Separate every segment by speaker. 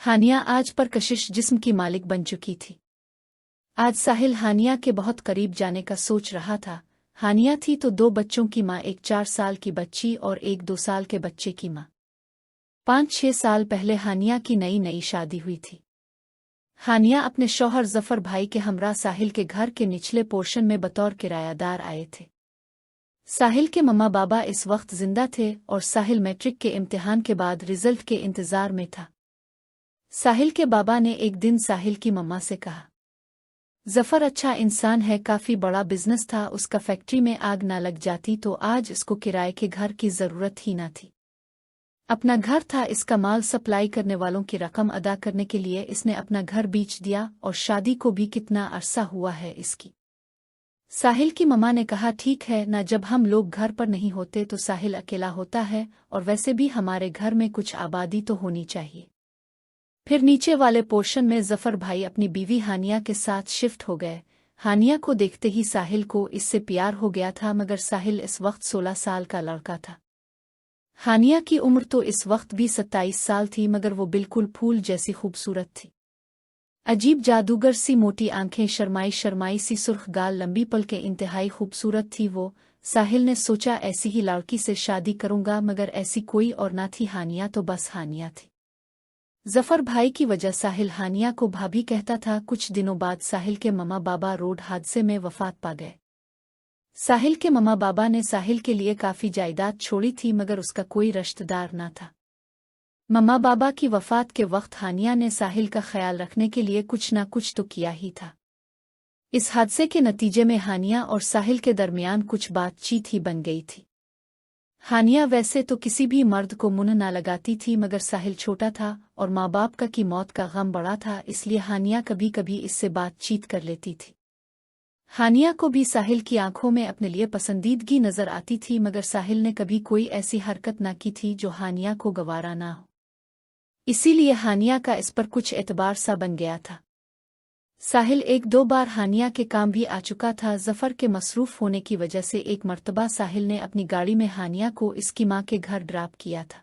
Speaker 1: हानिया आज पर कशिश जिस्म की मालिक बन चुकी थी। आज साहिल हानिया के बहुत करीब जाने का सोच रहा था। हानिया थी तो 2 बच्चों की माँ, एक 4 साल की बच्ची और एक 2 साल के बच्चे की माँ। 5-6 साल पहले हानिया की नई नई शादी हुई थी। हानिया अपने शौहर जफर भाई के हमरा साहिल के घर के निचले पोर्शन में बतौर किरायादार आए थे। साहिल के मम्मा बाबा इस वक्त जिंदा थे और साहिल मैट्रिक के इम्तिहान के बाद रिजल्ट के इंतजार में था। साहिल के बाबा ने एक दिन साहिल की मम्मा से कहा, जफर अच्छा इंसान है, काफी बड़ा बिजनेस था, उसका फैक्ट्री में आग ना लग जाती तो आज इसको किराए के घर की जरूरत ही ना थी। अपना घर था, इसका माल सप्लाई करने वालों की रकम अदा करने के लिए इसने अपना घर बेच दिया और शादी को भी कितना अरसा हुआ है इसकी। साहिल की मम्मा ने कहा, ठीक है ना, जब हम लोग घर पर नहीं होते तो साहिल अकेला होता है और वैसे भी हमारे घर में कुछ आबादी तो होनी चाहिए। फिर नीचे वाले पोर्शन में जफर भाई अपनी बीवी हानिया के साथ शिफ्ट हो गए। हानिया को देखते ही साहिल को इससे प्यार हो गया था, मगर साहिल इस वक्त 16 साल का लड़का था। हानिया की उम्र तो इस वक्त भी 27 साल थी, मगर वो बिल्कुल फूल जैसी खूबसूरत थी। अजीब जादूगर सी मोटी आंखें, शर्माई शर्माई सी सुर्ख गाल, लंबी पलकें, इंतहाई खूबसूरत थी वो। साहिल ने सोचा ऐसी ही लड़की से शादी करूंगा, मगर ऐसी कोई और ना थी। हानिया तो बस हानिया थी। जफर भाई की वजह साहिल हानिया को भाभी कहता था। कुछ दिनों बाद साहिल के मम्मा बाबा रोड हादसे में वफात पा गए। साहिल के मम्मा बाबा ने साहिल के लिए काफी जायदाद छोड़ी थी, मगर उसका कोई रिश्तेदार ना था। मम्मा बाबा की वफात के वक्त हानिया ने साहिल का ख्याल रखने के लिए कुछ ना कुछ तो किया ही था। इस हादसे के नतीजे में हानिया और साहिल के दरमियान कुछ बातचीत ही बन गई थी। हानिया वैसे तो किसी भी मर्द को मुंह ना लगाती थी, मगर साहिल छोटा था और माँ बाप का की मौत का गम बड़ा था, इसलिए हानिया कभी कभी इससे बातचीत कर लेती थी। हानिया को भी साहिल की आंखों में अपने लिए पसंदीदगी नजर आती थी, मगर साहिल ने कभी कोई ऐसी हरकत ना की थी जो हानिया को गवारा ना हो। इसीलिए हानिया का इस पर कुछ एतबार सा बन गया था। साहिल 1-2 बार हानिया के काम भी आ चुका था। जफर के मसरूफ होने की वजह से एक मर्तबा साहिल ने अपनी गाड़ी में हानिया को इसकी माँ के घर ड्रॉप किया था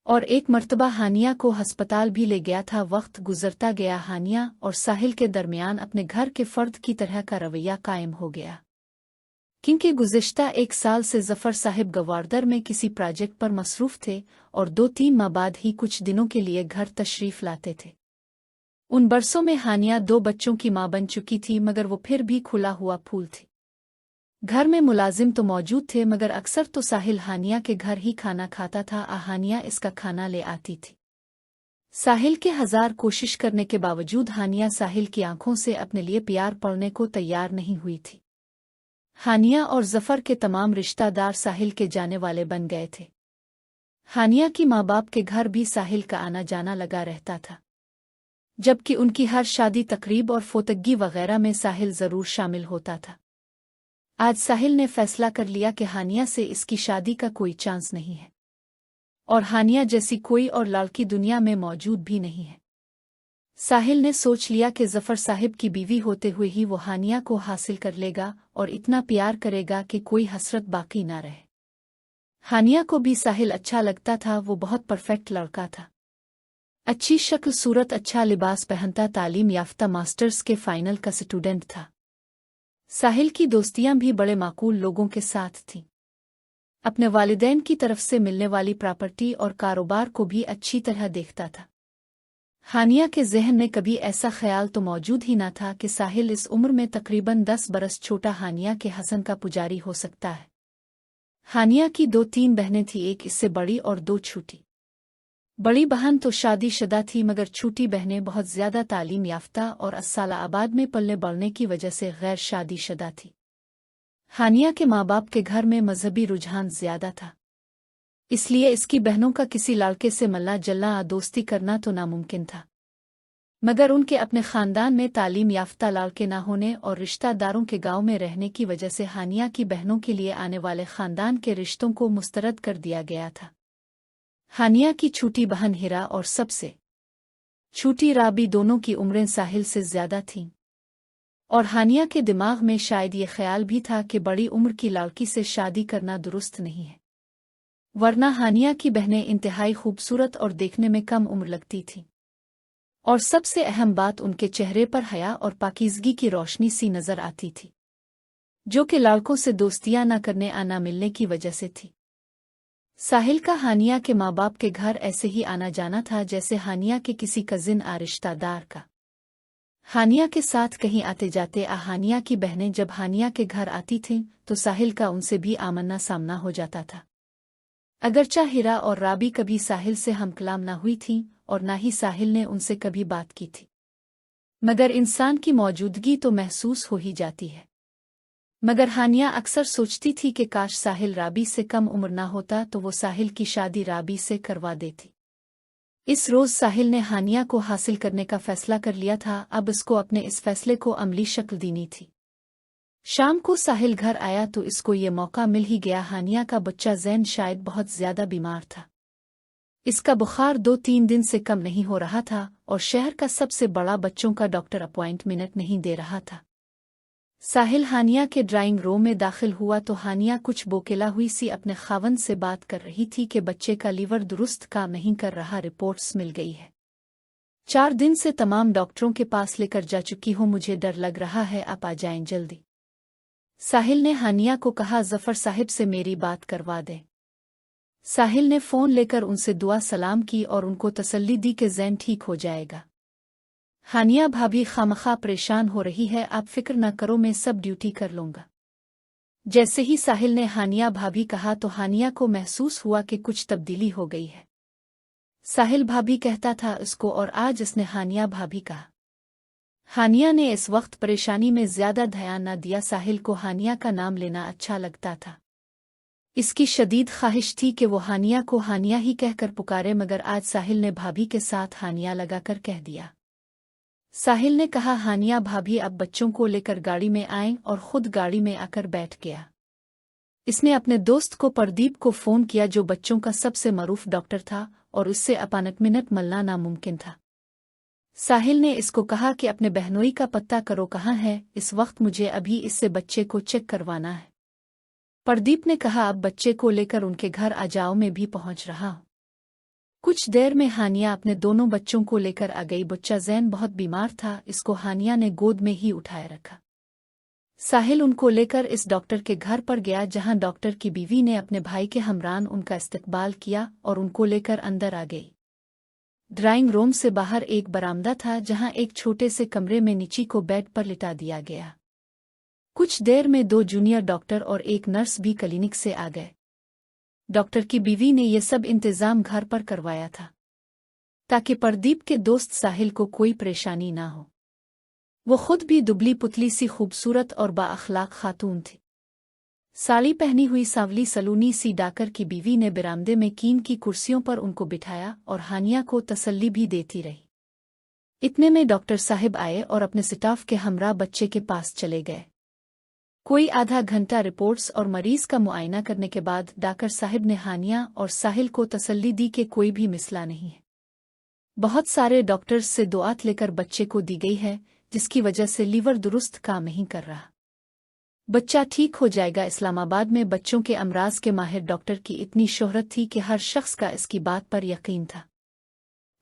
Speaker 1: और एक मर्तबा हानिया को अस्पताल भी ले गया था। वक्त गुजरता गया, हानिया और साहिल के दरमियान अपने घर के फर्द की तरह का रवैया कायम हो गया, क्योंकि गुज़िश्ता 1 साल से जफर साहिब गवारदर में किसी प्रोजेक्ट पर मसरूफ थे और 2-3 माह बाद ही कुछ दिनों के लिए घर तशरीफ लाते थे। उन बरसों में हानिया 2 बच्चों की मां बन चुकी थी, मगर वो फिर भी खुला हुआ फूल थी। घर में मुलाजिम तो मौजूद थे, मगर अक्सर तो साहिल हानिया के घर ही खाना खाता था। हानिया इसका खाना ले आती थी। साहिल के 1000 कोशिश करने के बावजूद हानिया साहिल की आंखों से अपने लिए प्यार पड़ने को तैयार नहीं हुई थी। हानिया और जफर के तमाम रिश्तेदार साहिल के जाने वाले बन गए थे। हानिया की माँ बाप के घर भी साहिल का आना जाना लगा रहता था, जबकि उनकी हर शादी तकरीब और फोतगी वगैरह में साहिल जरूर शामिल होता था। आज साहिल ने फैसला कर लिया कि हानिया से इसकी शादी का कोई चांस नहीं है और हानिया जैसी कोई और लड़की दुनिया में मौजूद भी नहीं है। साहिल ने सोच लिया कि जफर साहिब की बीवी होते हुए ही वो हानिया को हासिल कर लेगा और इतना प्यार करेगा कि कोई हसरत बाकी ना रहे। हानिया को भी साहिल अच्छा लगता था। वो बहुत परफेक्ट लड़का था, अच्छी शक्ल सूरत, अच्छा लिबास पहनता, तालीम याफ्ता, मास्टर्स के फाइनल का स्टूडेंट था। साहिल की दोस्तियां भी बड़े माकूल लोगों के साथ थीं। अपने वालिदैन की तरफ से मिलने वाली प्रॉपर्टी और कारोबार को भी अच्छी तरह देखता था। हानिया के ज़हन में कभी ऐसा ख्याल तो मौजूद ही ना था कि साहिल इस उम्र में तकरीबन 10 बरस छोटा हानिया के हसन का पुजारी हो सकता है। हानिया की 2-3 बहनें थीं, एक इससे बड़ी और 2 छोटी। बड़ी बहन तो शादीशुदा थी, मगर छोटी बहनें बहुत ज्यादा तालीम याफ्ता और अस्सालाबाद में पलने बढ़ने की वजह से गैर शादीशुदा थी। हानिया के माँ बाप के घर में मजहबी रुझान ज्यादा था, इसलिए इसकी बहनों का किसी लड़के से मिलना जलना दोस्ती करना तो नामुमकिन था। मगर उनके अपने खानदान में तालीम याफ्ता लड़के ना होने और रिश्तेदारों के गांव में रहने की वजह से हानिया की बहनों के लिए आने वाले खानदान के रिश्तों को मुस्तरद कर दिया गया था। हानिया की छोटी बहन हिरा और सबसे छोटी राबी दोनों की उम्रें साहिल से ज्यादा थीं और हानिया के दिमाग में शायद ये ख्याल भी था कि बड़ी उम्र की लड़की से शादी करना दुरुस्त नहीं है, वरना हानिया की बहनें इंतहाई खूबसूरत और देखने में कम उम्र लगती थीं। और सबसे अहम बात, उनके चेहरे पर हया और पाकीज़गी की रोशनी सी नजर आती थी, जो कि लड़कों से दोस्तियां न करने आना मिलने की वजह से थी। साहिल का हानिया के माँ बाप के घर ऐसे ही आना जाना था जैसे हानिया के किसी कजिन आ रिश्तेदार का। हानिया के साथ कहीं आते जाते हानिया की बहनें जब हानिया के घर आती थीं तो साहिल का उनसे भी आमना सामना हो जाता था। अगरचा हिरा और राबी कभी साहिल से हमकलाम न हुई थीं और न ही साहिल ने उनसे कभी बात की थी, मगर इंसान की मौजूदगी तो महसूस हो ही जाती है। मगर हानिया अक्सर सोचती थी कि काश साहिल राबी से कम उम्र ना होता तो वो साहिल की शादी राबी से करवा देती। इस रोज़ साहिल ने हानिया को हासिल करने का फैसला कर लिया था, अब इसको अपने इस फैसले को अमली शक्ल देनी थी। शाम को साहिल घर आया तो इसको ये मौका मिल ही गया। हानिया का बच्चा ज़ैन शायद बहुत ज़्यादा बीमार था। इसका बुखार 2-3 दिन से कम नहीं हो रहा था और शहर का सबसे बड़ा बच्चों का डॉक्टर अपॉइंटमेंट नहीं दे रहा था। साहिल हानिया के ड्राइंग रूम में दाखिल हुआ तो हानिया कुछ बोकेला हुई सी अपने खावंद से बात कर रही थी कि बच्चे का लीवर दुरुस्त काम नहीं कर रहा, रिपोर्ट्स मिल गई है। 4 दिन से तमाम डॉक्टरों के पास लेकर जा चुकी हूँ, मुझे डर लग रहा है, आप आ जाएं जल्दी। साहिल ने हानिया को कहा, जफर साहिब से मेरी बात करवा दें। साहिल ने फ़ोन लेकर उनसे दुआ सलाम की और उनको तसल्ली दी कि ज़ैन ठीक हो जाएगा। हानिया भाभी खामखा परेशान हो रही है, आप फिक्र न करो, मैं सब ड्यूटी कर लूँगा। जैसे ही साहिल ने हानिया भाभी कहा तो हानिया को महसूस हुआ कि कुछ तब्दीली हो गई है। साहिल भाभी कहता था इसको और आज इसने हानिया भाभी कहा। हानिया ने इस वक्त परेशानी में ज्यादा ध्यान न दिया। साहिल को हानिया का नाम लेना अच्छा लगता था। इसकी शदीद ख्वाहिश थी कि वो हानिया को हानिया ही कहकर पुकारे, मगर आज साहिल ने भाभी के साथ हानिया लगाकर कह दिया। साहिल ने कहा, हानिया भाभी अब बच्चों को लेकर गाड़ी में आए और खुद गाड़ी में आकर बैठ गया। इसने अपने दोस्त को प्रदीप को फ़ोन किया जो बच्चों का सबसे मरूफ डॉक्टर था और उससे अपॉइंटमेंट मिलना नामुमकिन था। साहिल ने इसको कहा कि अपने बहनोई का पता करो कहाँ है, इस वक्त मुझे अभी इससे बच्चे को चेक करवाना है। प्रदीप ने कहा, अब बच्चे को लेकर उनके घर आ जाओ, मैं भी पहुंच रहा हूं। कुछ देर में हानिया अपने दोनों बच्चों को लेकर आ गई। बच्चा ज़ैन बहुत बीमार था, इसको हानिया ने गोद में ही उठाए रखा। साहिल उनको लेकर इस डॉक्टर के घर पर गया जहां डॉक्टर की बीवी ने अपने भाई के हमरान उनका इस्तकबाल किया और उनको लेकर अंदर आ गई। ड्राइंग रूम से बाहर एक बरामदा था जहां एक छोटे से कमरे में नीची को बेड पर लिटा दिया गया। कुछ देर में 2 जूनियर डॉक्टर और एक नर्स भी क्लिनिक से आ गए। डॉक्टर की बीवी ने यह सब इंतजाम घर पर करवाया था ताकि प्रदीप के दोस्त साहिल को कोई परेशानी ना हो। वो खुद भी दुबली पुतली सी खूबसूरत और बाअखलाक खातून थी। साड़ी पहनी हुई सांवली सलूनी सी डाकर की बीवी ने बरामदे में कीन की कुर्सियों पर उनको बिठाया और हानिया को तसल्ली भी देती रही। इतने में डॉक्टर साहिब आए और अपने स्टाफ के हमरा बच्चे के पास चले गए। कोई आधा घंटा रिपोर्ट्स और मरीज का मुआयना करने के बाद डॉक्टर साहिब ने हानिया और साहिल को तसल्ली दी कि कोई भी मसला नहीं है। बहुत सारे डॉक्टर्स से दुआत लेकर बच्चे को दी गई है, जिसकी वजह से लीवर दुरुस्त काम नहीं कर रहा। बच्चा ठीक हो जाएगा। इस्लामाबाद में बच्चों के अमराज के माहिर डॉक्टर की इतनी शोहरत थी कि हर शख्स का इसकी बात पर यकीन था।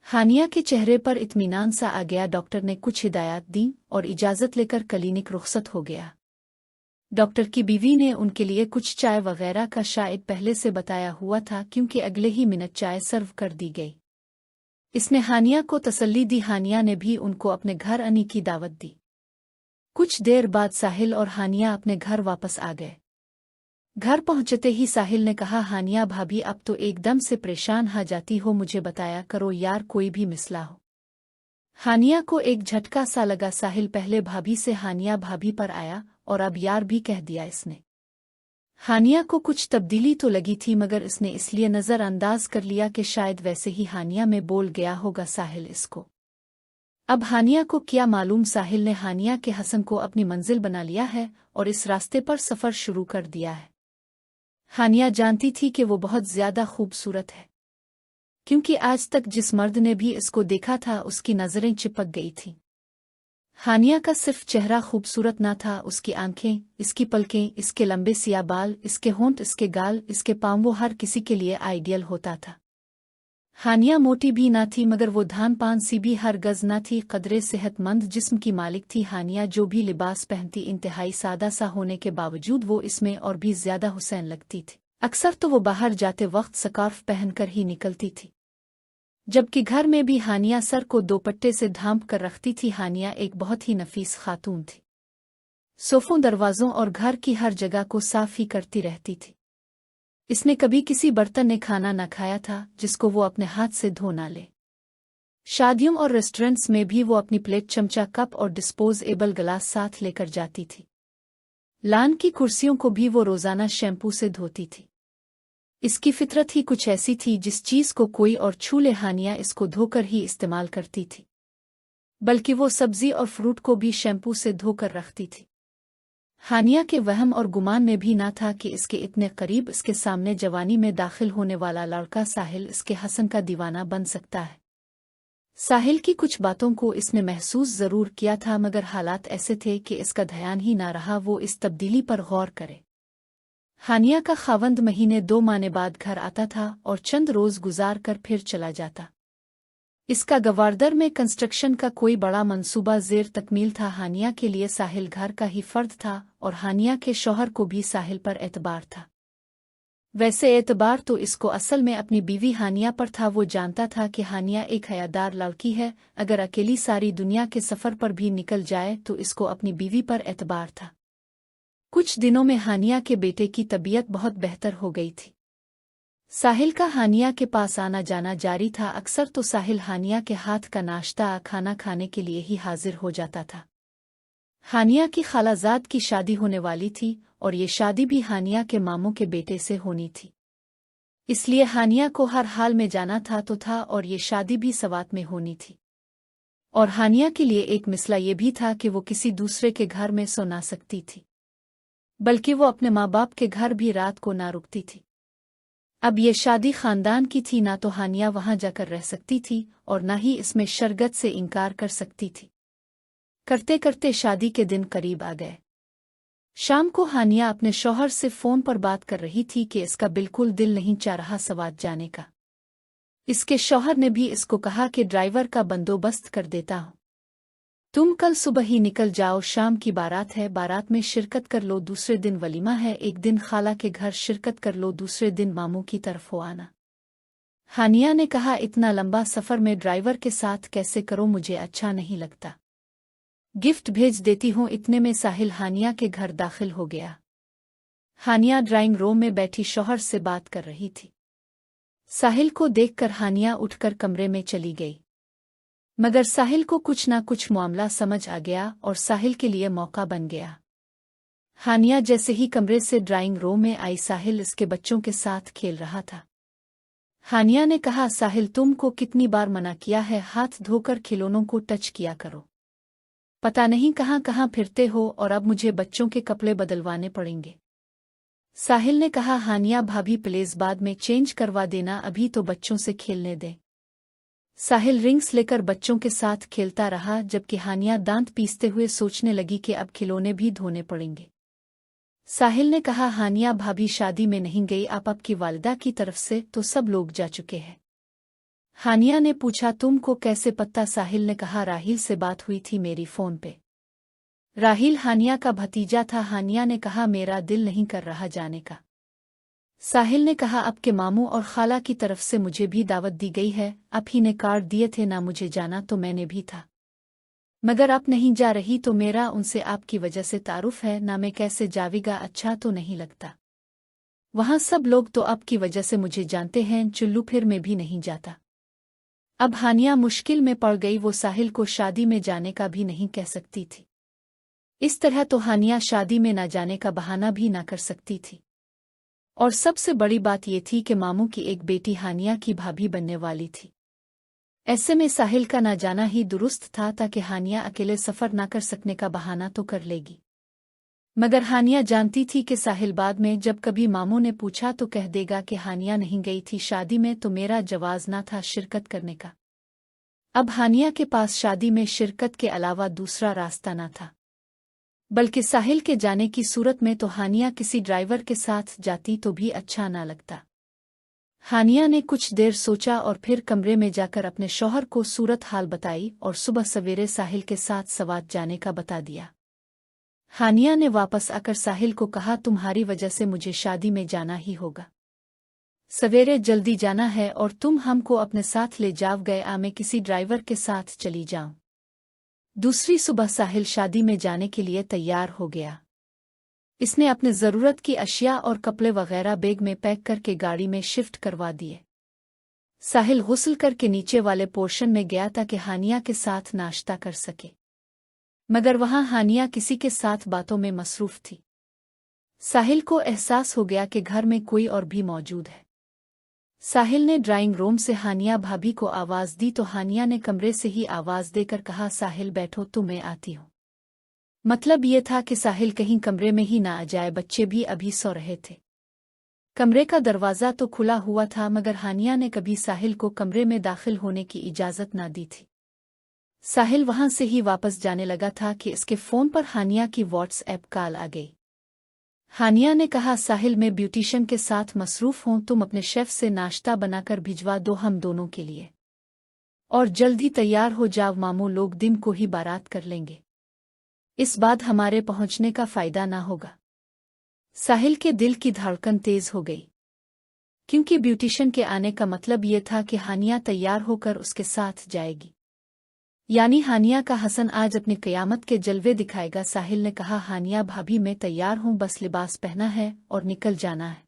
Speaker 1: हानिया के चेहरे पर इत्मीनान सा आ गया। डॉक्टर ने कुछ हिदायत दी और इजाज़त लेकर क्लिनिक रुखसत हो गया। डॉक्टर की बीवी ने उनके लिए कुछ चाय वगैरह का शायद पहले से बताया हुआ था, क्योंकि अगले ही मिनट चाय सर्व कर दी गई। इसने हानिया को तसल्ली दी। हानिया ने भी उनको अपने घर आने की दावत दी। कुछ देर बाद साहिल और हानिया अपने घर वापस आ गए। घर पहुंचते ही साहिल ने कहा, हानिया भाभी अब तो एकदम से परेशान हो जाती हो, मुझे बताया करो यार, कोई भी मसला हो। हानिया को एक झटका सा लगा। साहिल पहले भाभी से हानिया भाभी पर आया और अब यार भी कह दिया इसने। हानिया को कुछ तब्दीली तो लगी थी, मगर इसने इसलिए नज़रअंदाज कर लिया कि शायद वैसे ही हानिया में बोल गया होगा साहिल इसको। अब हानिया को क्या मालूम, साहिल ने हानिया के हसन को अपनी मंजिल बना लिया है और इस रास्ते पर सफ़र शुरू कर दिया है। हानिया जानती थी कि वो बहुत ज़्यादा खूबसूरत है, क्योंकि आज तक जिस मर्द ने भी इसको देखा था उसकी नज़रें चिपक गई थीं। हानिया का सिर्फ चेहरा खूबसूरत ना था, उसकी आंखें, इसकी पलकें, इसके लंबे सिया बाल, इसके होंठ, इसके गाल, इसके पाँव, वो हर किसी के लिए आइडियल होता था। हानिया मोटी भी ना थी मगर वो धान पान सी भी हर गज ना थी, कदरे सेहतमंद जिस्म की मालिक थी। हानिया जो भी लिबास पहनती इंतहाई सादा सा होने के बावजूद वो इसमें और भी ज्यादा हुसैन लगती थी। अक्सर तो वो बाहर जाते वक्त स्कार्फ पहनकर ही निकलती थी, जबकि घर में भी हानिया सर को दोपट्टे से ढांप कर रखती थी। हानिया एक बहुत ही नफीस खातून थी, सोफों, दरवाजों और घर की हर जगह को साफ ही करती रहती थी। इसने कभी किसी बर्तन ने खाना न खाया था जिसको वो अपने हाथ से धो ना ले। शादियों और रेस्टोरेंट्स में भी वो अपनी प्लेट, चमचा, कप और डिस्पोजेबल गिलास साथ लेकर जाती थी। लान की कुर्सियों को भी वो रोजाना शैम्पू से धोती थी। इसकी फितरत ही कुछ ऐसी थी, जिस चीज को कोई और छू ले हानिया इसको धोकर ही इस्तेमाल करती थी, बल्कि वो सब्जी और फ्रूट को भी शैम्पू से धोकर रखती थी। हानिया के वहम और गुमान में भी ना था कि इसके इतने करीब इसके सामने जवानी में दाखिल होने वाला लड़का साहिल इसके हसन का दीवाना बन सकता है। साहिल की कुछ बातों को इसने महसूस जरूर किया था, मगर हालात ऐसे थे कि इसका ध्यान ही ना रहा वो इस तब्दीली पर गौर करे। हानिया का खावंद महीने 2 माह बाद घर आता था और चंद रोज गुजार कर फिर चला जाता। इसका गवारदर में कंस्ट्रक्शन का कोई बड़ा मंसूबा ज़ेर तकमील था। हानिया के लिए साहिल घर का ही फर्द था और हानिया के शौहर को भी साहिल पर एतबार था। वैसे एतबार तो इसको असल में अपनी बीवी हानिया पर था। वो जानता था कि हानिया एक हयादार लड़की है, अगर अकेली सारी दुनिया के सफ़र पर भी निकल जाए तो इसको अपनी बीवी पर एतबार था। कुछ दिनों में हानिया के बेटे की तबीयत बहुत बेहतर हो गई थी। साहिल का हानिया के पास आना जाना जारी था। अक्सर तो साहिल हानिया के हाथ का नाश्ता, खाना खाने के लिए ही हाजिर हो जाता था। हानिया की खालाजाद की शादी होने वाली थी और ये शादी भी हानिया के मामों के बेटे से होनी थी, इसलिए हानिया को हर हाल में जाना था और ये शादी भी सवात में होनी थी। और हानिया के लिए एक मिसला ये भी था कि वो किसी दूसरे के घर में सो ना सकती थी, बल्कि वो अपने माँ बाप के घर भी रात को ना रुकती थी। अब ये शादी खानदान की थी, ना तो हानिया वहां जाकर रह सकती थी और ना ही इसमें शरगत से इनकार कर सकती थी। करते करते शादी के दिन करीब आ गए। शाम को हानिया अपने शौहर से फ़ोन पर बात कर रही थी कि इसका बिल्कुल दिल नहीं चाह रहा सवात जाने का। इसके शौहर ने भी इसको कहा कि ड्राइवर का बंदोबस्त कर देता हूँ, तुम कल सुबह ही निकल जाओ, शाम की बारात है, बारात में शिरकत कर लो, दूसरे दिन वलीमा है, एक दिन खाला के घर शिरकत कर लो, दूसरे दिन मामू की तरफ हो आना। हानिया ने कहा, इतना लंबा सफ़र में ड्राइवर के साथ कैसे करो, मुझे अच्छा नहीं लगता, गिफ्ट भेज देती हूँ। इतने में साहिल हानिया के घर दाखिल हो गया। हानिया ड्राइंग रूम में बैठी शौहर से बात कर रही थी। साहिल को देखकर हानिया उठकर कमरे में चली गई, मगर साहिल को कुछ ना कुछ मामला समझ आ गया और साहिल के लिए मौका बन गया। हानिया जैसे ही कमरे से ड्राइंग रूम में आई, साहिल इसके बच्चों के साथ खेल रहा था। हानिया ने कहा, साहिल तुमको कितनी बार मना किया है, हाथ धोकर खिलौनों को टच किया करो, पता नहीं कहाँ कहाँ फिरते हो और अब मुझे बच्चों के कपड़े बदलवाने पड़ेंगे। साहिल ने कहा, हानिया भाभी प्लीज बाद में चेंज करवा देना, अभी तो बच्चों से खेलने दे। साहिल रिंग्स लेकर बच्चों के साथ खेलता रहा, जबकि हानिया दांत पीसते हुए सोचने लगी कि अब खिलौने भी धोने पड़ेंगे। साहिल ने कहा, हानिया भाभी शादी में नहीं गई, आप आपकी वालिदा की तरफ से तो सब लोग जा चुके हैं। हानिया ने पूछा, तुमको कैसे पता? साहिल ने कहा, राहिल से बात हुई थी मेरी फ़ोन पे। राहिल हानिया का भतीजा था। हानिया ने कहा, मेरा दिल नहीं कर रहा जाने का। साहिल ने कहा, अब के मामू और खाला की तरफ से मुझे भी दावत दी गई है, आप ही ने कार्ड दिए थे ना, मुझे जाना तो मैंने भी था, मगर आप नहीं जा रही तो मेरा उनसे आपकी वजह से तारुफ है ना, मैं कैसे जावेगा, अच्छा तो नहीं लगता। वहाँ सब लोग तो आपकी वजह से मुझे जानते हैं, चुल्लू फिर मैं भी नहीं जाता। अब हानिया मुश्किल में पड़ गई, वो साहिल को शादी में जाने का भी नहीं कह सकती थी। इस तरह तो हानिया शादी में ना जाने का बहाना भी ना कर सकती थी। और सबसे बड़ी बात ये थी कि मामू की एक बेटी हानिया की भाभी बनने वाली थी। ऐसे में साहिल का ना जाना ही दुरुस्त था, ताकि हानिया अकेले सफ़र ना कर सकने का बहाना तो कर लेगी। मगर हानिया जानती थी कि साहिल बाद में जब कभी मामू ने पूछा तो कह देगा कि हानिया नहीं गई थी शादी में, तो मेरा जवाज़ ना था शिरकत करने का। अब हानिया के पास शादी में शिरकत के अलावा दूसरा रास्ता ना था, बल्कि साहिल के जाने की सूरत में तो हानिया किसी ड्राइवर के साथ जाती तो भी अच्छा ना लगता। हानिया ने कुछ देर सोचा और फिर कमरे में जाकर अपने शौहर को सूरत हाल बताई और सुबह सवेरे साहिल के साथ सवात जाने का बता दिया। हानिया ने वापस आकर साहिल को कहा, तुम्हारी वजह से मुझे शादी में जाना ही होगा। सवेरे जल्दी जाना है और तुम हमको अपने साथ ले जाओ। गए मैं किसी ड्राइवर के साथ चली जाऊं। दूसरी सुबह साहिल शादी में जाने के लिए तैयार हो गया। इसने अपने ज़रूरत की अशिया और कपड़े वगैरह बैग में पैक करके गाड़ी में शिफ्ट करवा दिए। साहिल गुस्ल करके नीचे वाले पोर्शन में गया ताकि हानिया के साथ नाश्ता कर सके, मगर वहां हानिया किसी के साथ बातों में मसरूफ थी। साहिल को एहसास हो गया कि घर में कोई और भी मौजूद है। साहिल ने ड्राइंग रूम से हानिया भाभी को आवाज़ दी तो हानिया ने कमरे से ही आवाज़ देकर कहा, साहिल बैठो तो मैं आती हूँ। मतलब ये था कि साहिल कहीं कमरे में ही ना आ जाए, बच्चे भी अभी सो रहे थे। कमरे का दरवाज़ा तो खुला हुआ था मगर हानिया ने कभी साहिल को कमरे में दाखिल होने की इजाज़त ना दी थी। साहिल वहां से ही वापस जाने लगा था कि इसके फ़ोन पर हानिया की व्हाट्सएप कॉल आ गई। हानिया ने कहा, साहिल मैं ब्यूटिशियन के साथ मसरूफ़ हूँ, तुम अपने शेफ से नाश्ता बनाकर भिजवा दो हम दोनों के लिए, और जल्द ही तैयार हो जाओ, मामू लोग दिन को ही बारात कर लेंगे, इस बाद हमारे पहुंचने का फ़ायदा ना होगा। साहिल के दिल की धड़कन तेज हो गई, क्योंकि ब्यूटिशियन के आने का मतलब ये था कि हानिया तैयार होकर उसके साथ जाएगी, यानी हानिया का हसन आज अपनी क़यामत के जलवे दिखाएगा। साहिल ने कहा, हानिया भाभी मैं तैयार हूँ, बस लिबास पहना है और निकल जाना है,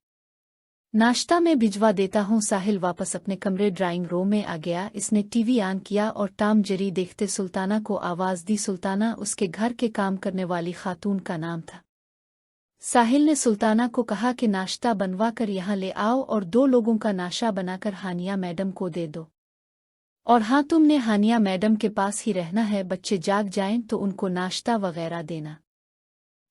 Speaker 1: नाश्ता में भिजवा देता हूँ। साहिल वापस अपने कमरे ड्राइंग रूम में आ गया। इसने टीवी ऑन किया और टॉम जेरी देखते सुल्ताना को आवाज़ दी। सुल्ताना उसके घर के काम करने वाली खातून का नाम था। साहिल ने सुल्ताना को कहा कि नाश्ता बनवा कर यहाँ ले आओ और 2 लोगों का नाश्ता बनाकर हानिया मैडम को दे दो, और हाँ तुमने हानिया मैडम के पास ही रहना है, बच्चे जाग जाएं तो उनको नाश्ता वगैरह देना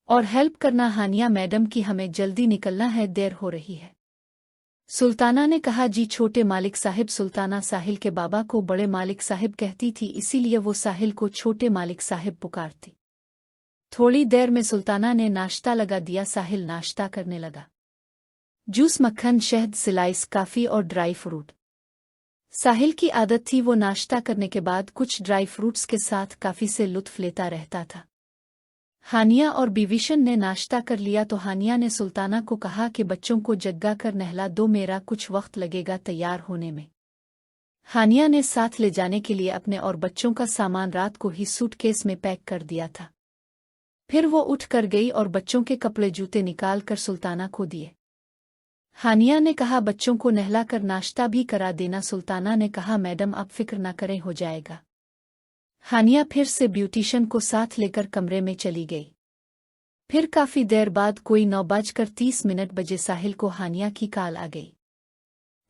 Speaker 1: और हेल्प करना हानिया मैडम की, हमें जल्दी निकलना है, देर हो रही है। सुल्ताना ने कहा, जी छोटे मालिक साहिब। सुल्ताना साहिल के बाबा को बड़े मालिक साहिब कहती थी, इसीलिए वो साहिल को छोटे मालिक साहिब पुकारती। थोड़ी देर में सुल्ताना ने नाश्ता लगा दिया। साहिल नाश्ता करने लगा। जूस, मक्खन, शहद, स्लाइस, काफ़ी और ड्राई फ्रूट। साहिल की आदत थी वो नाश्ता करने के बाद कुछ ड्राई फ्रूट्स के साथ काफ़ी से लुत्फ लेता रहता था। हानिया और बीविशन ने नाश्ता कर लिया तो हानिया ने सुल्ताना को कहा कि बच्चों को जग्गा कर नहला दो, मेरा कुछ वक्त लगेगा तैयार होने में। हानिया ने साथ ले जाने के लिए अपने और बच्चों का सामान रात को ही सूटकेस में पैक कर दिया था। फिर वो उठ कर गई और बच्चों के कपड़े जूते निकाल कर सुल्ताना को दिए। हानिया ने कहा, बच्चों को नहला कर नाश्ता भी करा देना। सुल्ताना ने कहा, मैडम आप फिक्र न करें, हो जाएगा। हानिया फिर से ब्यूटिशियन को साथ लेकर कमरे में चली गई। फिर काफ़ी देर बाद कोई 9:30 बजे साहिल को हानिया की कॉल आ गई।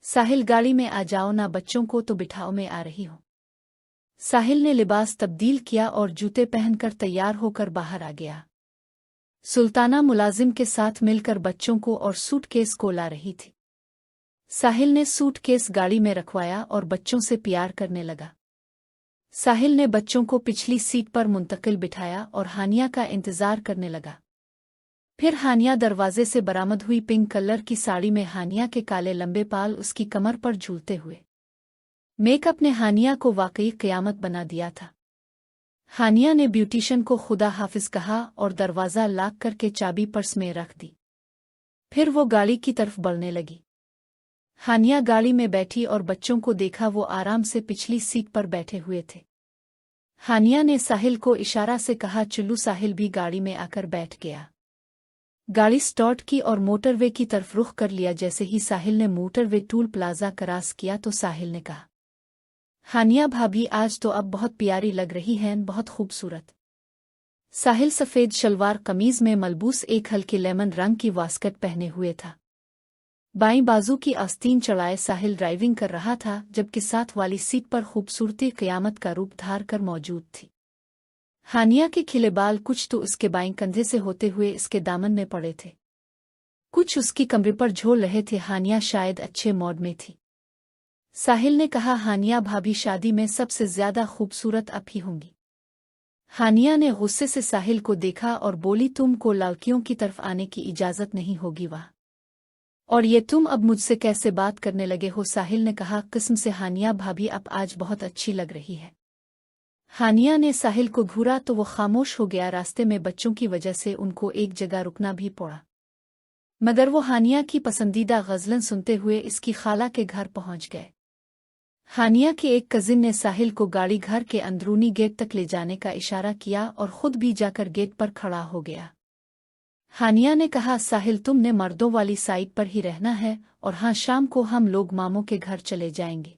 Speaker 1: साहिल गाड़ी में आ जाओ ना, बच्चों को तो बिठाओ, मैं आ रही हूँ। साहिल ने लिबास तब्दील किया और जूते पहनकर तैयार होकर बाहर आ गया। सुल्ताना मुलाजिम के साथ मिलकर बच्चों को और सूटकेस को ला रही थी। साहिल ने सूटकेस गाड़ी में रखवाया और बच्चों से प्यार करने लगा। साहिल ने बच्चों को पिछली सीट पर मुंतकिल बिठाया और हानिया का इंतज़ार करने लगा। फिर हानिया दरवाजे से बरामद हुई, पिंक कलर की साड़ी में, हानिया के काले लंबे बाल उसकी कमर पर झूलते हुए। मेकअप ने हानिया को वाकई क़यामत बना दिया था। हानिया ने ब्यूटिशियन को खुदा हाफिज कहा और दरवाज़ा लॉक करके चाबी पर्स में रख दी। फिर वो गाड़ी की तरफ बढ़ने लगी। हानिया गाड़ी में बैठी और बच्चों को देखा, वो आराम से पिछली सीट पर बैठे हुए थे। हानिया ने साहिल को इशारा से कहा, चलू। साहिल भी गाड़ी में आकर बैठ गया। गाड़ी स्टार्ट की और मोटरवे की तरफ रुख कर लिया। जैसे ही साहिल ने मोटरवे टूल प्लाजा क्रॉस किया तो साहिल ने कहा, हानिया भाभी आज तो अब बहुत प्यारी लग रही हैं, बहुत खूबसूरत। साहिल सफ़ेद शलवार कमीज में मलबूस एक हल्के लेमन रंग की वास्कट पहने हुए था। बाईं बाजू की आस्तीन चढ़ाए साहिल ड्राइविंग कर रहा था, जबकि साथ वाली सीट पर खूबसूरती क़यामत का रूप धार कर मौजूद थी। हानिया के खिले बाल कुछ तो उसके बाईं कंधे से होते हुए इसके दामन में पड़े थे, कुछ उसकी कमरे पर झोल रहे थे। हानिया शायद अच्छे मॉड में थी। साहिल ने कहा, हानिया भाभी शादी में सबसे ज़्यादा खूबसूरत आप ही होंगी। हानिया ने गुस्से से साहिल को देखा और बोली, तुमको लड़कियों की तरफ आने की इजाज़त नहीं होगी वहाँ, और ये तुम अब मुझसे कैसे बात करने लगे हो? साहिल ने कहा। किस्म से हानिया भाभी अब आज बहुत अच्छी लग रही है। हानिया ने साहिल को घूरा तो वो खामोश हो गया। रास्ते में बच्चों की वजह से उनको एक जगह रुकना भी पड़ा, मगर वो हानिया की पसंदीदा गज़लन सुनते हुए इसकी खाला के घर पहुंच गए। हानिया के एक कजिन ने साहिल को गाड़ी घर के अंदरूनी गेट तक ले जाने का इशारा किया और खुद भी जाकर गेट पर खड़ा हो गया। हानिया ने कहा, साहिल तुमने मर्दों वाली साइड पर ही रहना है, और हाँ, शाम को हम लोग मामों के घर चले जाएंगे।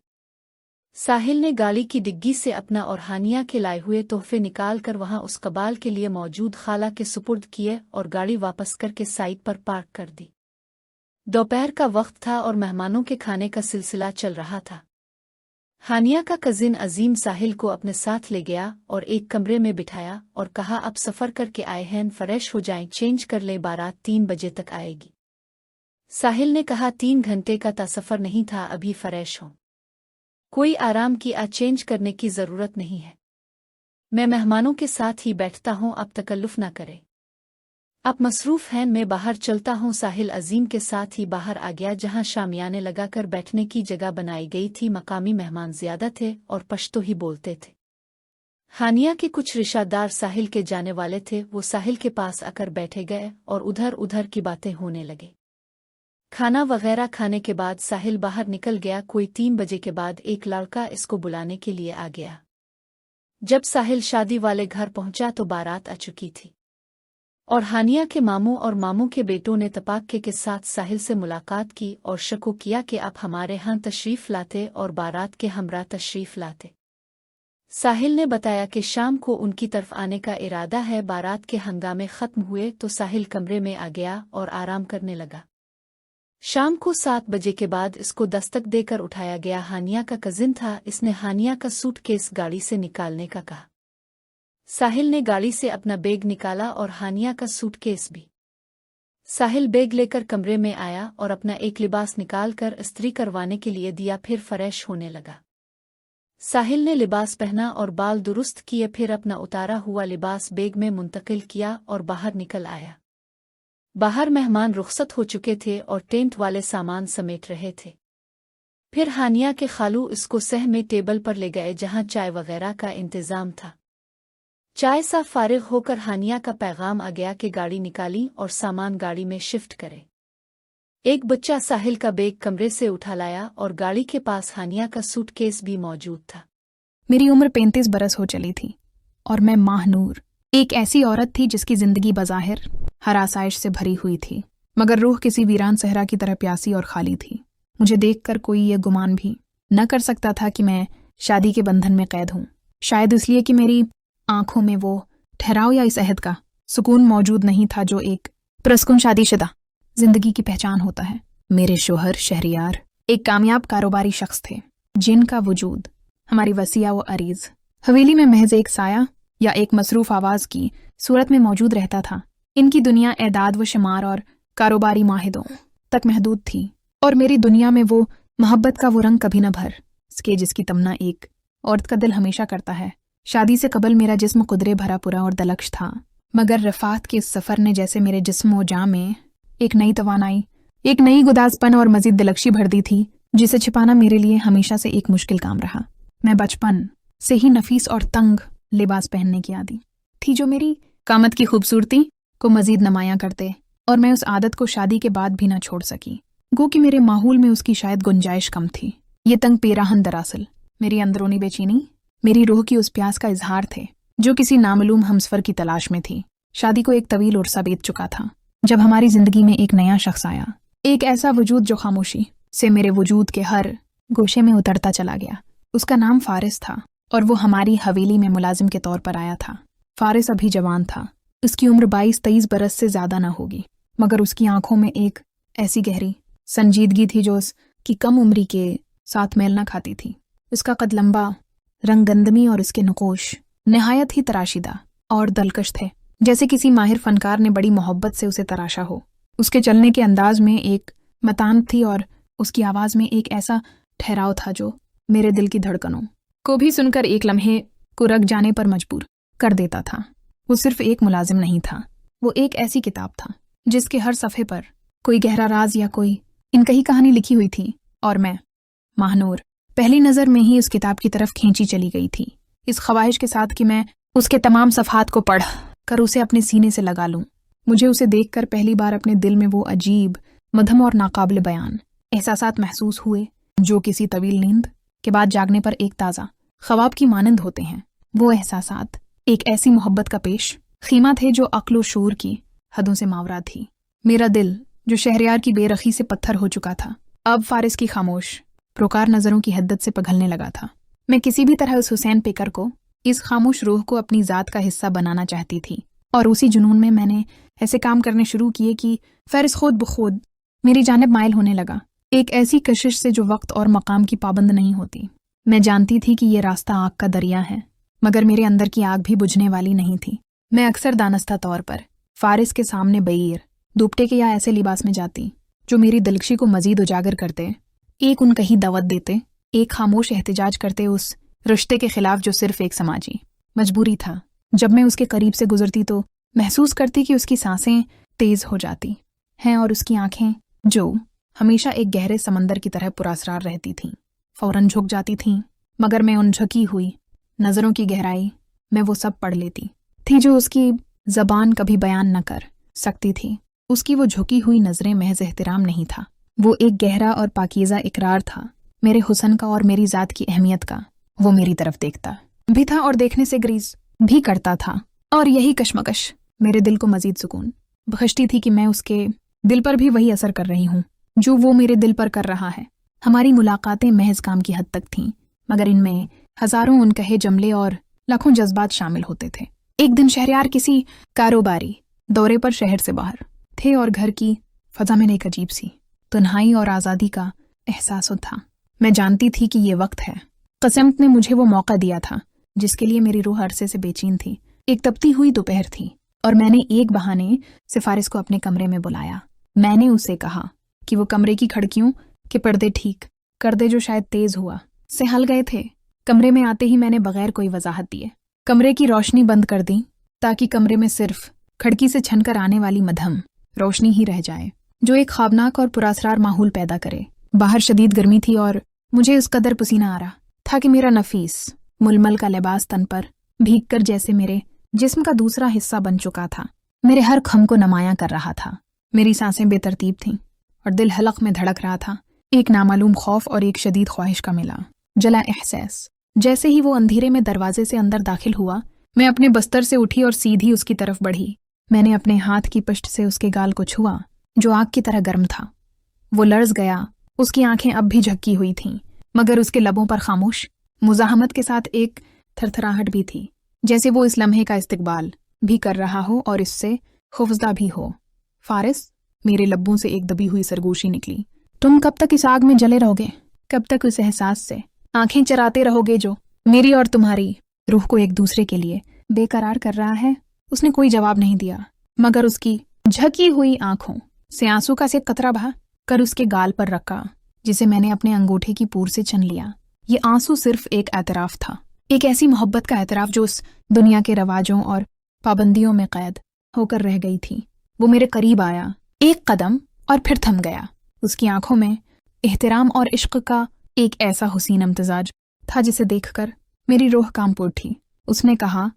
Speaker 1: साहिल ने गाड़ी की डिग्गी से अपना और हानिया के लाए हुए तोहफे निकाल कर वहां उस कबाल के लिए मौजूद खाला के सुपुर्द किए और गाड़ी वापस करके साइड पर पार्क कर दी। दोपहर का वक्त था और मेहमानों के खाने का सिलसिला चल रहा था। हानिया का कजिन अजीम साहिल को अपने साथ ले गया और एक कमरे में बिठाया और कहा, अब सफ़र करके आए हैं, फ्रेश हो जाएं, चेंज कर ले, बारात 3 बजे तक आएगी। साहिल ने कहा, 3 घंटे का ता सफ़र नहीं था, अभी फ्रेश हो, कोई आराम की चेंज करने की ज़रूरत नहीं है। मैं मेहमानों के साथ ही बैठता हूँ, अब तकल्लुफ़ ना करे। आप मसरूफ़ हैं, मैं बाहर चलता हूँ। साहिल अजीम के साथ ही बाहर आ गया, जहाँ शामियाने लगाकर बैठने की जगह बनाई गई थी। मकामी मेहमान ज़्यादा थे और पश्तो ही बोलते थे। हानिया के कुछ रिश्तेदार साहिल के जाने वाले थे, वो साहिल के पास आकर बैठे गए और उधर उधर की बातें होने लगे। खाना वगैरह खाने के बाद साहिल बाहर निकल गया। कोई 3 बजे के बाद एक लड़का इसको बुलाने के लिए आ गया। जब साहिल शादी वाले घर पहुंचा तो बारात आ चुकी थी और हानिया के मामू और मामू के बेटों ने तपाके के साथ साहिल से मुलाकात की और शको किया कि आप हमारे यहाँ तशरीफ़ लाते और बारात के हमरा तशरीफ़ लाते। साहिल ने बताया कि शाम को उनकी तरफ आने का इरादा है। बारात के हंगामे ख़त्म हुए तो साहिल कमरे में आ गया और आराम करने लगा। शाम को 7 बजे के बाद इसको दस्तक देकर उठाया गया। हानिया का कजिन था, इसने हानिया का सूटकेस गाड़ी से निकालने का कहा। साहिल ने गाड़ी से अपना बैग निकाला और हानिया का सूटकेस भी। साहिल बैग लेकर कमरे में आया और अपना एक लिबास निकालकर इस्त्री करवाने के लिए दिया, फिर फ्रेश होने लगा। साहिल ने लिबास पहना और बाल दुरुस्त किए, फिर अपना उतारा हुआ लिबास बैग में मुंतकिल किया और बाहर निकल आया। बाहर मेहमान रुखसत हो चुके थे और टेंट वाले सामान समेट रहे थे। फिर हानिया के खालू इसको सह में टेबल पर ले गए, जहां चाय वगैरह का इंतजाम था। चाय सा फारिग होकर हानिया का पैगाम आ गया कि गाड़ी निकाली और सामान गाड़ी में शिफ्ट करे। एक बच्चा साहिल का बैग कमरे से उठा लाया और गाड़ी के पास हानिया का सूटकेस भी मौजूद था।
Speaker 2: मेरी उम्र 35 बरस हो चली थी और मैं माहनूर, एक ऐसी औरत थी जिसकी जिंदगी बज़ाहिर हर आसाइश से भरी हुई थी, मगर रूह किसी वीरान सहरा की तरह प्यासी और खाली थी। मुझे देखकर कोई ये गुमान भी न कर सकता था कि मैं शादी के बंधन में कैद हूँ, शायद इसलिए कि मेरी आंखों में वो ठहराव या इस अहद का सुकून मौजूद नहीं था जो एक पुरस्कुन शादीशुदा जिंदगी की पहचान होता है। मेरे शोहर शहरियार एक कामयाब कारोबारी शख्स थे, जिनका वजूद हमारी वसिया व अरीज हवेली में महज एक साया या एक मसरूफ आवाज की सूरत में मौजूद रहता था। इनकी दुनिया एदाद व शुमार और कारोबारी माहिदों तक महदूद थी और मेरी दुनिया में वो मोहब्बत का वो रंग कभी न भर सके जिसकी तमन्ना एक औरत का दिल हमेशा करता है। शादी से कबल मेरा जिस्म कुदरे भरा पूरा और दलक्ष था, मगर रफ़ात के इस सफ़र ने जैसे मेरे जिस्म व जाँ में एक नई तवानाई, एक नई गुदासपन और मजीद दिलक्शी भर दी थी, जिसे छिपाना मेरे लिए हमेशा से एक मुश्किल काम रहा। मैं बचपन से ही नफीस और तंग लिबास पहनने की आदी थी, जो मेरी कामत की खूबसूरती को मजीद नमाया करते, और मैं उस आदत को शादी के बाद भी न छोड़ सकी। गो कि मेरे माहौल में उसकी शायद गुंजाइश कम थी। ये तंग पेराहन दरअसल मेरी अंदरूनी बेचैनी, मेरी रूह की उस प्यास का इजहार थे जो किसी नामालूम हमसफर की तलाश में थी। शादी को एक तवील उर्सा बीत चुका था जब हमारी जिंदगी में एक नया शख्स आया, एक ऐसा वजूद जो खामोशी से मेरे वजूद के हर गोशे में उतरता चला गया। उसका नाम फारिस था और वो हमारी हवेली में मुलाजिम के तौर पर आया था। फारिस अभी जवान था, उसकी उम्र 22-23 बरस से ज्यादा न होगी, मगर उसकी आंखों में एक ऐसी गहरी संजीदगी थी जो उसकी कम उम्री के साथ मेल न खाती थी। उसका कद लंबा, रंग गंदमी और उसके नकोश निहायत ही तराशीदा और दलकश थे, जैसे किसी माहिर फनकार ने बड़ी मोहब्बत से उसे तराशा हो। उसके चलने के अंदाज में एक मतान थी और उसकी आवाज में एक ऐसा ठहराव था जो मेरे दिल की धड़कनों को भी सुनकर एक लम्हे को रख जाने पर मजबूर कर देता था। वो सिर्फ एक मुलाजिम नहीं था, वो एक ऐसी किताब था जिसके हर सफ़े पर कोई गहरा राज या कोई इनका ही कहानी लिखी हुई थी और मैं महानूर पहली नज़र में ही उस किताब की तरफ खींची चली गई थी, इस ख्वाहिश के साथ कि मैं उसके तमाम सफ़हात को पढ़ कर उसे अपने सीने से लगा लूं। मुझे उसे देखकर पहली बार अपने दिल में वो अजीब, मधम और नाकाबिल बयान एहसासात महसूस हुए जो किसी तवील नींद के बाद जागने पर एक ताज़ा ख्वाब की मानंद होते हैं। वो एहसासात एक ऐसी मोहब्बत का पेश खीमा थे जो अक्ल व शूर की हदों से मावरा थी। मेरा दिल जो शहरयार की बेरखी से पत्थर हो चुका था, अब फारिस की खामोश प्रोकार नज़रों की हद्दत से पिघलने लगा था। मैं किसी भी तरह उस हुसैन पेकर को, इस खामोश रूह को अपनी ज़ात का हिस्सा बनाना चाहती थी, और उसी जुनून में मैंने ऐसे काम करने शुरू किए कि फारिस खुद बखुद मेरी जानिब माइल होने लगा, एक ऐसी कशिश से जो वक्त और मकाम की पाबंद नहीं होती। मैं जानती थी कि ये रास्ता आग का दरिया है, मगर मेरे अंदर की आग भी बुझने वाली नहीं थी। मैं अक्सर दानस्ता तौर पर फारिस के सामने बईर दुपटे के या ऐसे लिबास में जाती जो मेरी दिलकशी को मजीद उजागर करते, एक उनका ही दावत देते, एक खामोश एहतिजाज करते उस रिश्ते के खिलाफ जो सिर्फ एक समाजी मजबूरी था। जब मैं उसके करीब से गुजरती तो महसूस करती कि उसकी सांसें तेज हो जाती हैं और उसकी आंखें, जो हमेशा एक गहरे समंदर की तरह पुरअसरार रहती थीं, फौरन झुक जाती थीं। मगर मैं उन झुकी हुई नज़रों की गहराई में वो सब पढ़ लेती थी जो उसकी ज़बान कभी बयान न कर सकती थी। उसकी वो झुकी हुई नज़रें महज एहतराम नहीं था, वो एक गहरा और पाकीज़ा इकरार था मेरे हुस्न का और मेरी ज़ात की अहमियत का। वो मेरी तरफ देखता भी था और देखने से ग्रीज भी करता था, और यही कशमकश मेरे दिल को मजीद सुकून बख्शती थी कि मैं उसके दिल पर भी वही असर कर रही हूँ जो वो मेरे दिल पर कर रहा है। हमारी मुलाकातें महज काम की हद तक थीं, मगर इनमें हजारों उनकहे जमले और लाखों जज्बात शामिल होते थे। एक दिन शहरयार किसी कारोबारी दौरे पर शहर से बाहर थे और घर की फजा में एक अजीब सी तन्हाई और आज़ादी का एहसास था। मैं जानती थी कि ये वक्त है। क़समत ने मुझे वो मौका दिया था जिसके लिए मेरी रूह अरसे से बेचैन थी। एक तपती हुई दोपहर थी और मैंने एक बहाने से फारिस को अपने कमरे में बुलाया। मैंने उसे कहा कि वो कमरे की खिड़कियों के पर्दे ठीक कर दे जो शायद तेज हुआ से हल गए थे। कमरे में आते ही मैंने बगैर कोई वजाहत दिए कमरे की रोशनी बंद कर दी ताकि कमरे में सिर्फ खिड़की से छनकर आने वाली मध्यम रोशनी ही रह जाए जो एक ख्वाबनाक और पुरअसरार माहौल पैदा करे। बाहर शदीद गर्मी थी और मुझे उस कदर पसीना आ रहा था कि मेरा नफीस मुलमल का लिबास तन पर भीग कर जैसे मेरे जिस्म का दूसरा हिस्सा बन चुका था, मेरे हर खम को नुमायां कर रहा था। मेरी सांसें बेतरतीब थीं और दिल हलक में धड़क रहा था। एक नामालूम खौफ और एक शदीद ख्वाहिश का मिला जला एहसास। जैसे ही वो अंधेरे में दरवाजे से अंदर दाखिल हुआ, मैं अपने बस्तर से उठी और सीधी उसकी तरफ बढ़ी। मैंने अपने हाथ की पश्त से उसके गाल को छुआ जो आग की तरह गर्म था। वो लर्ज गया। उसकी आंखें अब भी झक्की हुई थीं, मगर उसके लबों पर खामोश मुजाहमत के साथ एक थरथराहट भी थी, जैसे वो इस लम्हे का इस्तकबाल भी कर रहा हो और इससे खौफजदा भी हो। फारिस, मेरे लब्बों से एक दबी हुई सरगोशी निकली। तुम कब तक इस आग में जले रहोगे? कब तक उस एहसास से आंखें चराते रहोगे जो मेरी और तुम्हारी रूह को एक दूसरे के लिए बेकरार कर रहा है? उसने कोई जवाब नहीं दिया, मगर उसकी झकी हुई आंखों से आंसू का से कतरा बहा कर उसके गाल पर रखा, जिसे मैंने अपने अंगूठे की पूर से छन लिया। ये आंसू सिर्फ एक एतराफ था, एक ऐसी मोहब्बत का एतराफ जो उस दुनिया के रवाजों और पाबंदियों में कैद होकर रह गई थी। वो मेरे करीब आया, एक कदम, और फिर थम गया। उसकी आंखों में एहतराम और इश्क का एक ऐसा हुसीन इम्तिजाज था जिसे देखकर मेरी रूह कांप उठी। उसने कहा,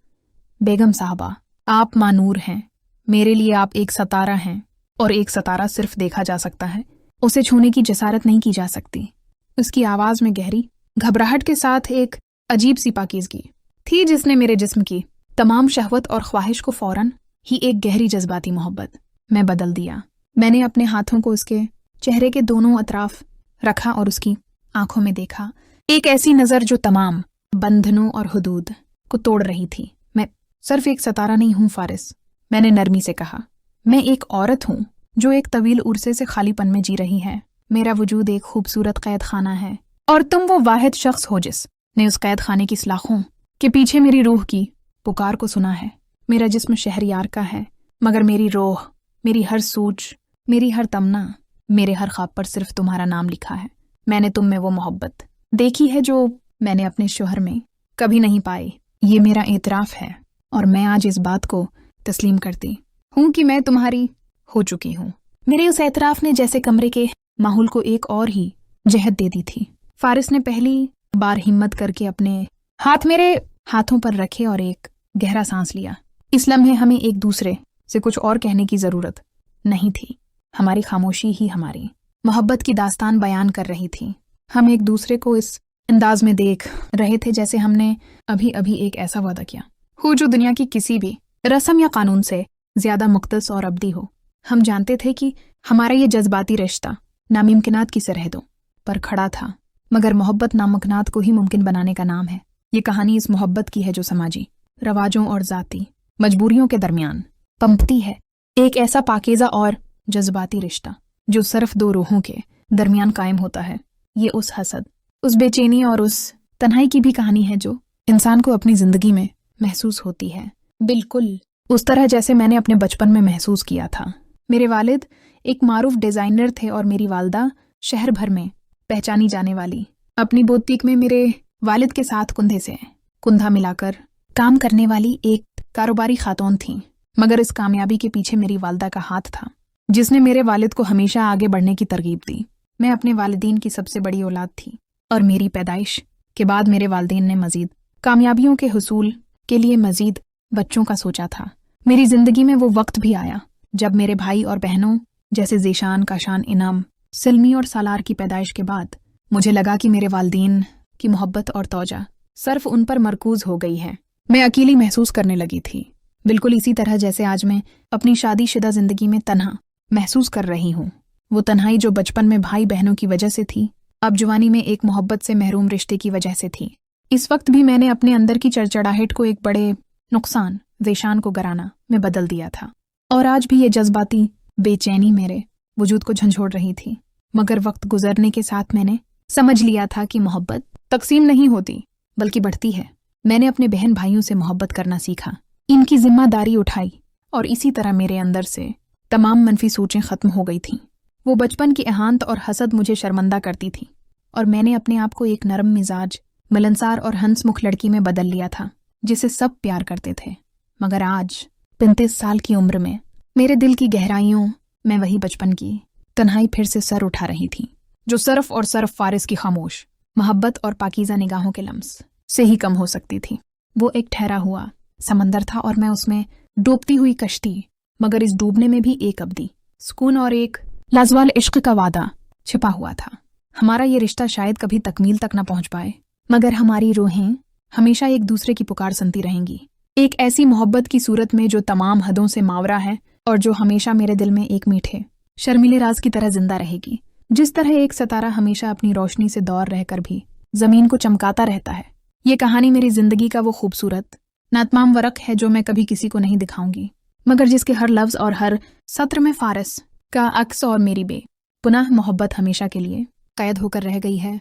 Speaker 2: बेगम साहबा, आप मानूर हैं। मेरे लिए आप एक सितारा हैं, और एक सितारा सिर्फ देखा जा सकता है, उसे छूने की जसारत नहीं की जा सकती। उसकी आवाज़ में गहरी घबराहट के साथ एक अजीब सी पाकीज़गी थी जिसने मेरे जिस्म की तमाम शहवत और ख्वाहिश को फौरन ही एक गहरी जज्बाती मोहब्बत में बदल दिया। मैंने अपने हाथों को उसके चेहरे के दोनों अतराफ रखा और उसकी आंखों में देखा, एक ऐसी नज़र जो तमाम बंधनों और हुदूद को तोड़ रही थी। मैं सिर्फ एक सितारा नहीं हूँ फारिस, मैंने नरमी से कहा। मैं एक औरत हूँ जो एक तवील उर्से से खालीपन में जी रही है। मेरा वजूद एक खूबसूरत कैद खाना है, और तुम वो वाहिद शख्स हो जिसने उस कैद खाने की सलाखों के पीछे मेरी रूह की पुकार को सुना है। मेरा जिस्म शहरयार का है, मगर मेरी रूह, मेरी हर सोच, मेरी हर तमन्ना, मेरे हर ख्वाब पर सिर्फ तुम्हारा नाम लिखा है। मैंने तुम में वो मोहब्बत देखी है जो मैंने अपने शोहर में कभी नहीं पाई। ये मेरा एतराफ़ है, और मैं आज इस बात को तस्लीम करती हूँ कि मैं तुम्हारी हो चुकी हूँ। मेरे उस एतराफ़ ने जैसे कमरे के माहौल को एक और ही जहत दे दी थी। फारिस ने पहली बार हिम्मत करके अपने हाथ मेरे हाथों पर रखे और एक गहरा सांस लिया। इस लम्हे हमें एक दूसरे से कुछ और कहने की जरूरत नहीं थी। हमारी खामोशी ही हमारी मोहब्बत की दास्तान बयान कर रही थी। हम एक दूसरे को इस अंदाज में देख रहे थे जैसे हमने अभी अभी एक ऐसा वादा किया हो जो दुनिया की किसी भी रस्म या कानून से ज्यादा मुक़द्दस और अब्दी हो। हम जानते थे कि हमारा ये जज्बाती रिश्ता नामुमकिनात की सरहदों पर खड़ा था, मगर मोहब्बत नामुमकिनात को ही मुमकिन बनाने का नाम है। ये कहानी इस मोहब्बत की है जो समाजी रवाजों और ज़ाती मजबूरियों के दरमियान पनपती है। एक ऐसा पाकीज़ा और जज्बाती रिश्ता जो सिर्फ दो रूहों के दरमियान कायम होता है। ये उस हसद, उस बेचैनी और उस तन्हाई की भी कहानी है जो इंसान को अपनी ज़िंदगी में महसूस होती है, बिल्कुल उस तरह जैसे मैंने अपने बचपन में महसूस किया था। मेरे वालिद एक मारूफ डिज़ाइनर थे और मेरी वालदा शहर भर में पहचानी जाने वाली अपनी बोतीक में मेरे वालिद के साथ कुंधे से कुंधा मिलाकर काम करने वाली एक कारोबारी खातून थी। मगर इस कामयाबी के पीछे मेरी वालदा का हाथ था, जिसने मेरे वालिद को हमेशा आगे बढ़ने की तरगीब दी। मैं अपने वालिदैन की सबसे बड़ी औलाद थी और मेरी पैदाइश के बाद मेरे वालिदैन ने मजीद कामयाबियों के हुसूल के लिए मजीद बच्चों का सोचा था। मेरी जिंदगी में वो वक्त भी आया जब मेरे भाई और बहनों जैसे ज़ीशान, काशान, इनाम, सिल्मी और सालार की पैदाइश के बाद मुझे लगा कि मेरे वालिदैन की मोहब्बत और तौजा सिर्फ उन पर मरकूज हो गई है। मैं अकेली महसूस करने लगी थी, बिल्कुल इसी तरह जैसे आज मैं अपनी शादीशुदा जिंदगी में तन्हा महसूस कर रही हूँ। वो तन्हाई जो बचपन में भाई बहनों की वजह से थी, अब जवानी में एक मोहब्बत से महरूम रिश्ते की वजह से थी। इस वक्त भी मैंने अपने अंदर की चड़चड़ाहट को एक बड़े नुकसान, ज़ेशान को गराना में बदल दिया था, और आज भी ये जज्बाती बेचैनी मेरे वजूद को झंझोड़ रही थी। मगर वक्त गुजरने के साथ मैंने समझ लिया था कि मोहब्बत तकसीम नहीं होती बल्कि बढ़ती है। मैंने अपने बहन भाइयों से मोहब्बत करना सीखा, इनकी जिम्मेदारी उठाई, और इसी तरह मेरे अंदर से तमाम मनफी सोचें ख़त्म हो गई थीं। वो बचपन की एहांत और हसद मुझे शर्मंदा करती थी, और मैंने अपने आप को एक नरम मिजाज, मिलनसार और हंसमुख लड़की में बदल लिया था जिसे सब प्यार करते थे। मगर आज 35 साल की उम्र में मेरे दिल की गहराइयों में वही बचपन की तन्हाई फिर से सर उठा रही थी, जो सिर्फ और सिर्फ फारिस की खामोश मोहब्बत और पाकीज़ा निगाहों के लम्स से ही कम हो सकती थी। वो एक ठहरा हुआ समंदर था और मैं उसमें डूबती हुई कश्ती, मगर इस डूबने में भी एक अब्दी सुकून और एक लाजवाल इश्क का वादा छिपा हुआ था। हमारा ये रिश्ता शायद कभी तकमील तक न पहुंच पाए, मगर हमारी रूहें हमेशा एक दूसरे की पुकार सुनती रहेंगी। एक ऐसी मोहब्बत की सूरत में जो तमाम हदों से मावरा है और जो हमेशा मेरे दिल में एक मीठे शर्मीले राज की तरह जिंदा रहेगी। जिस तरह एक सितारा हमेशा अपनी रोशनी से दौर रहकर भी जमीन को चमकाता रहता है, ये कहानी मेरी जिंदगी का वो खूबसूरत नातमाम वरक है जो मैं कभी किसी को नहीं दिखाऊंगी, मगर जिसके हर लफ्ज और हर सत्र में फारिस का अक्स और मेरी पुनः मोहब्बत हमेशा के लिए कैद होकर रह गई है।